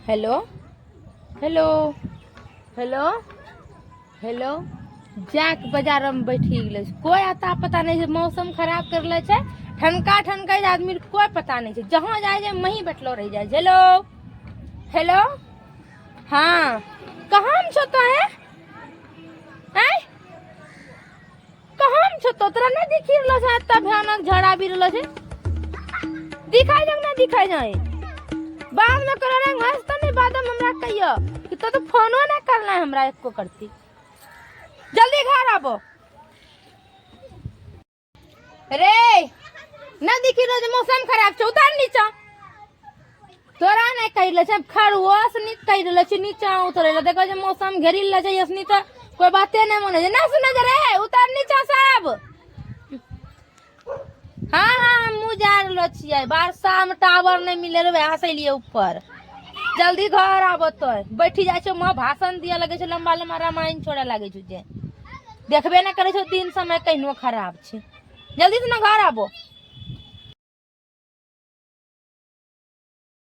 Hello hello hello hello जाके बाजार में बैठी गेल कोई आता पता नहीं है। मौसम खराब कर ले छे ठनका ठनका आदमी कोई पता नहीं है। जहाँ जाए जाए वहीं बैठलो रह जाए। हेलो हेलो हाँ कहाँ में छो तो है कहाँ में छो तो तोरा नहीं दिखी रहलो छे। इतना भयानक झड़ा भी रहलो छे। दिखाई जाए ना दिखाई जाए बाद में करो ना घास तो नहीं बाद में हमरा कहियो कि तो फोनो ना करना है हमरा एको करती। जल्दी घर आबो रे ना दिखी रो मौसम खराब छे उतार नीचा। तोरा नहीं कह ले छे खरगोश नहीं कह ले छे नीचा उतरे ले देखो जे मौसम घेरी ले छे यसनी तो कोई बातें नहीं माने ना सुने जे रे उतार नीचा सब। हाँ हाँ मुँह जा रहलो छियै वर्षा में टावर नहीं मिले रे हंसलिए ऊपर। जल्दी घर आबो तो बैठी जाए छो माँ भाषण दिया लगे छे लंबा लंबा रामायण छोड़े लगे छे जे देखबे ना करे छो दिन समय कहिनो खराब छे। जल्दी से ना घर आबो।